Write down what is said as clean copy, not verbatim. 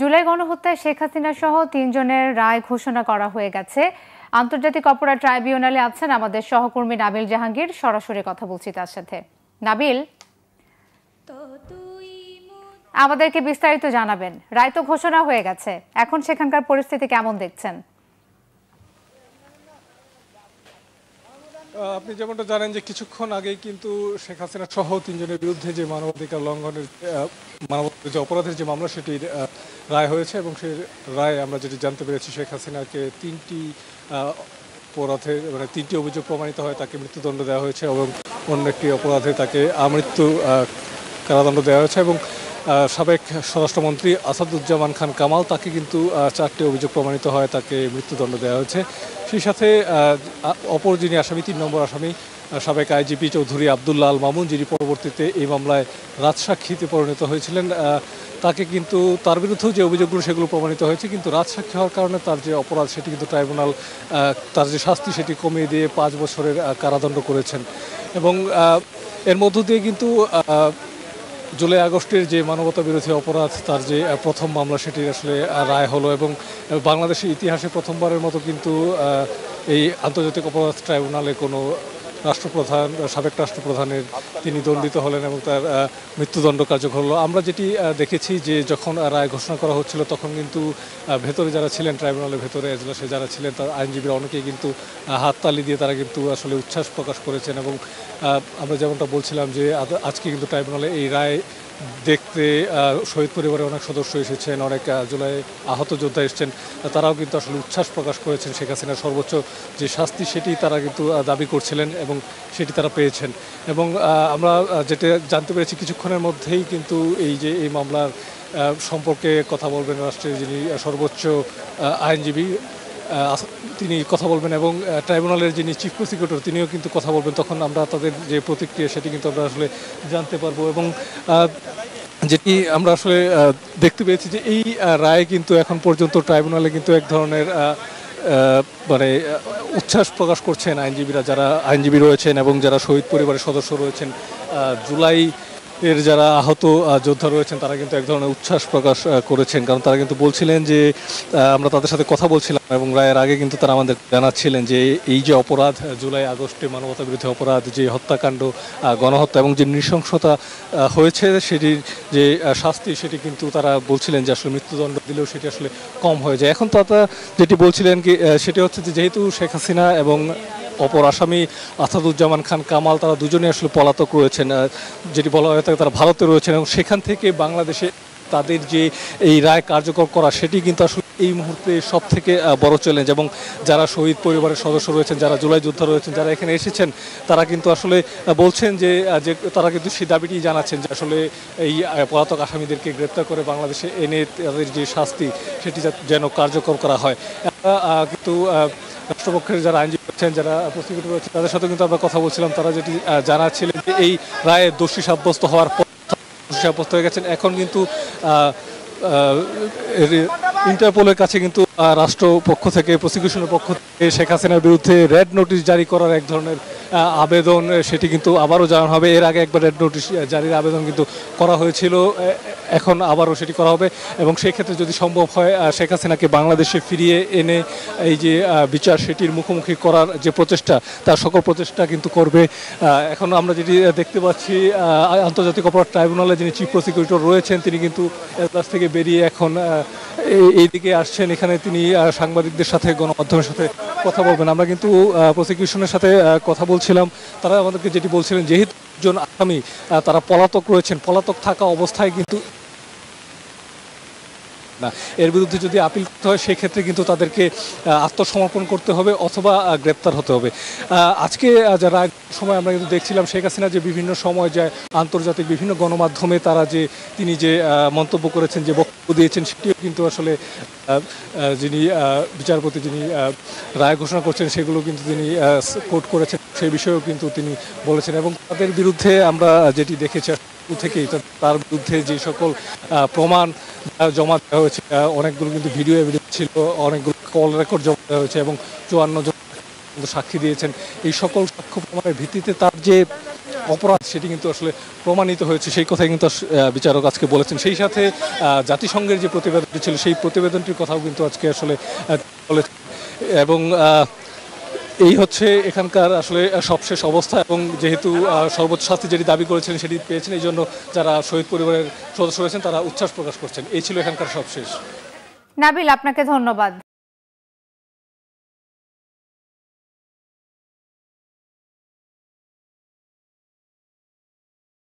জুলাই গণহত্যায় শেখ হাসিনা সহ ৩ জনের রায় ঘোষণা করা হয়ে গেছে। আন্তর্জাতিক অপরাধ ট্রাইব্যুনালে আছেন আমাদের সহকর্মী নাবিল জাহাঙ্গীর। সরাসরি কথা বলছি তার সাথে। নাবিল, আমাদেরকে বিস্তারিত জানাবেন। রায় তো ঘোষণা হয়ে গেছে, এখন সেখানকার পরিস্থিতি কেমন দেখছেন? আপনি যেমনটা জানেন যে কিছুক্ষণ আগেই কিন্তু শেখ হাসিনা সহ ৩ জনের বিরুদ্ধে যে মানবাধিকার লঙ্ঘনের মানবাধিকার যে অপরাধের যে মামলা সেটির রায় হয়েছে এবং সেই রায় আমরা যেটি জানতে পেরেছি শেখ হাসিনাকে 3টি অপরাধে মানে 3টি অভিযোগ প্রমাণিত হয় তাকে মৃত্যুদণ্ড দেওয়া হয়েছে এবং অন্য একটি অপরাধে তাকে আমৃত্যু কারাদণ্ড দেওয়া হয়েছে এবং সাবেক স্বরাষ্ট্রমন্ত্রী আসাদুজ্জামান খান কামাল তাকে কিন্তু 4টি অভিযোগ প্রমাণিত হয় তাকে মৃত্যুদণ্ড দেওয়া হয়েছে। সেই সাথে অপর যিনি আসামি 3 নম্বর আসামি সাবেক আইজিপি চৌধুরী আবদুল্লাহ আল মামুন, যিনি পরবর্তীতে এই মামলায় রাজসাক্ষীতে পরিণত হয়েছিলেন, তাকে কিন্তু তার বিরুদ্ধেও যে অভিযোগগুলো সেগুলো প্রমাণিত হয়েছে, কিন্তু রাজসাক্ষী হওয়ার কারণে তার যে অপরাধ সেটি কিন্তু ট্রাইব্যুনাল তার যে শাস্তি সেটি কমিয়ে দিয়ে 5 বছরের কারাদণ্ড করেছেন। এবং এর মধ্য দিয়ে কিন্তু জুলাই আগস্টের যে মানবতা বিরোধী অপরাধ তার যে প্রথম মামলা সেটির আসলে রায় হলো এবং বাংলাদেশের ইতিহাসে প্রথমবারের মতো কিন্তু এই আন্তর্জাতিক অপরাধ ট্রাইব্যুনালে কোনো রাষ্ট্রপ্রধান সাবেক রাষ্ট্রপ্রধানের তিনি দণ্ডিত হলেন এবং তার মৃত্যুদণ্ড কার্যকর হলো। আমরা যেটি দেখেছি যে যখন রায় ঘোষণা করা হচ্ছিল তখন কিন্তু ভেতরে যারা ছিলেন ট্রাইব্যুনালের ভেতরে এজলাসে যারা ছিলেন তার আইনজীবীরা অনেকেই কিন্তু হাততালি দিয়ে তারা কিন্তু আসলে উচ্ছ্বাস প্রকাশ করেছেন এবং আমরা যেমনটা বলছিলাম যে আজকে কিন্তু ট্রাইব্যুনালে এই রায় দেখতে শহীদ পরিবারের অনেক সদস্য এসেছেন, অনেক জুলাই আহত যোদ্ধা এসেছেন, তারাও কিন্তু আসলে উচ্ছ্বাস প্রকাশ করেছেন। শেখ হাসিনার সর্বোচ্চ যে শাস্তি সেটি তারা কিন্তু দাবি করছিলেন এবং সেটি তারা পেয়েছেন। এবং আমরা যেটা জানতে পেরেছি কিছুক্ষণের মধ্যেই কিন্তু এই মামলার সম্পর্কে কথা বলবেন রাষ্ট্রের যিনি সর্বোচ্চ আইনজীবী, তিনি কথা বলবেন এবং ট্রাইব্যুনালের যিনি চিফ প্রসিকিউটর তিনিও কিন্তু কথা বলবেন। তখন আমরা তাদের যে প্রতিক্রিয়া সেটি কিন্তু আমরা আসলে জানতে পারবো এবং যেটি আমরা আসলে দেখতে পেয়েছি যে এই রায় কিন্তু এখন পর্যন্ত ট্রাইব্যুনালে কিন্তু এক ধরনের মানে উচ্ছ্বাস প্রকাশ করছেন আইনজীবীরা, যারা আইনজীবী রয়েছেন এবং যারা শহীদ পরিবারের সদস্য রয়েছেন, জুলাই এর যারা আহত যোদ্ধা রয়েছেন তারা কিন্তু এক ধরনের উচ্ছ্বাস প্রকাশ করেছেন। কারণ তারা কিন্তু বলছিলেন যে আমরা তাদের সাথে কথা বলছিলাম এবং রায়ের আগে কিন্তু তারা আমাদের জানাচ্ছিলেন যে এই যে অপরাধ জুলাই আগস্টে মানবতা বিরোধী অপরাধ, যে হত্যাকাণ্ড, গণহত্যা এবং যে নৃশংসতা হয়েছে সেটির যে শাস্তি সেটি কিন্তু তারা বলছিলেন যে আসলে মৃত্যুদণ্ড দিলেও সেটি আসলে কম হয়ে যায়। এখন তারা যেটি বলছিলেন কি সেটি হচ্ছে যে যেহেতু শেখ হাসিনা এবং অপর আসামি আসাদুজ্জামান খান কামাল তারা দুজনে আসলে পলাতক রয়েছেন, যেটি বলা হয়ে থাকে তারা ভারতে রয়েছেন এবং সেখান থেকে বাংলাদেশে তাদের যে এই রায় কার্যকর করা সেটি কিন্তু আসলে এই মুহূর্তে সব থেকে বড় চ্যালেঞ্জ। এবং যারা শহীদ পরিবারের সদস্য রয়েছেন, যারা জুলাই যোদ্ধা রয়েছেন, যারা এখানে এসেছেন, তারা কিন্তু আসলে বলছেন যে তারা কিন্তু সেই দাবিটি জানাচ্ছেন যে আসলে এই পলাতক আসামিদেরকে গ্রেপ্তার করে বাংলাদেশে এনে তাদের যে শাস্তি সেটি যেন কার্যকর করা হয়। কিন্তু রাষ্ট্রপক্ষের যারা আইনজীবী রয়েছেন, যারা প্রসিকিউটর রয়েছেন, তাদের সাথে কিন্তু আমরা কথা বলছিলাম। তারা যেটি জানাচ্ছিলেন যে এই রায়ে দোষী সাব্যস্ত হওয়ার পর সাব্যস্ত হয়ে গেছেন, এখন কিন্তু ইন্টারপোলের কাছে কিন্তু রাষ্ট্রপক্ষ থেকে প্রসিকিউশনের পক্ষ থেকে শেখ হাসিনার বিরুদ্ধে রেড নোটিশ জারি করার এক ধরনের আবেদন সেটি কিন্তু আবারও জানানো হবে। এর আগে একবার রেড নোটিশ জারির আবেদন কিন্তু করা হয়েছিল, এখন আবারও সেটি করা হবে এবং সেই ক্ষেত্রে যদি সম্ভব হয় শেখ হাসিনাকে বাংলাদেশে ফিরিয়ে এনে এই যে বিচার সেটির মুখোমুখি করার যে প্রচেষ্টা তার সকল প্রচেষ্টা কিন্তু করবে। এখন আমরা যেটি দেখতে পাচ্ছি আন্তর্জাতিক অপরাধ ট্রাইব্যুনালে যিনি চিফ প্রসিকিউটর রয়েছেন তিনি কিন্তু এজলাস থেকে বেরিয়ে এখন এইদিকে আসছেন। এখানে তিনি সাংবাদিকদের সাথে গণমাধ্যমের সাথে কথা বলবেন। আমরা কিন্তু প্রসিকিউশনের সাথে কথা বলছিলাম, তারা আমাদেরকে যেটি বলছিলেন যেহেতু একজন আসামি তারা পলাতক রয়েছেন, পলাতক থাকা অবস্থায় কিন্তু না এর বিরুদ্ধে যদি আপিল করতে হয় সেক্ষেত্রে কিন্তু তাদেরকে আত্মসমর্পণ করতে হবে অথবা গ্রেপ্তার হতে হবে। আজকে যারা সময় আমরা কিন্তু দেখছিলাম শেখ হাসিনা যে বিভিন্ন সময় যায় আন্তর্জাতিক বিভিন্ন গণমাধ্যমে তারা যে তিনি যে মন্তব্য করেছেন, যে বক্তব্য দিয়েছেন সেটিও কিন্তু আসলে যিনি বিচারপতি যিনি রায় ঘোষণা করছেন সেগুলো কিন্তু তিনি কোট করেছেন, সেই বিষয়েও কিন্তু তিনি বলেছেন। এবং তাদের বিরুদ্ধে আমরা যেটি দেখেছি থেকেই তার বিরুদ্ধে যে সকল প্রমাণ জমা দেওয়া হয়েছে, অনেকগুলো কিন্তু ভিডিও এভিডেন্স ছিল, অনেকগুলো কল রেকর্ড জমা দেওয়া হয়েছে এবং 54 জন সাক্ষী দিয়েছেন। এই সকল সাক্ষ্য প্রমাণের ভিত্তিতে তার যে অপরাধ সেটি কিন্তু আসলে প্রমাণিত হয়েছে, সেই কথাই কিন্তু বিচারক আজকে বলেছেন। সেই সাথে জাতিসংঘের যে প্রতিবেদনটি ছিল সেই প্রতিবেদনটির কথাও কিন্তু আজকে আসলে বলেছেন। এবং এই হচ্ছে এখানকার আসলে সবশেষ অবস্থা। এবং যেহেতু সর্বোচ্চ শাস্তি যেটি দাবি করেছিলেন সেটি পেয়েছেন, এই জন্য যারা শহীদ পরিবারের সদস্য রয়েছেন তারা উচ্ছ্বাস প্রকাশ করছেন। এই ছিল এখানকার সবশেষ। নাবিল, আপনাকে ধন্যবাদ।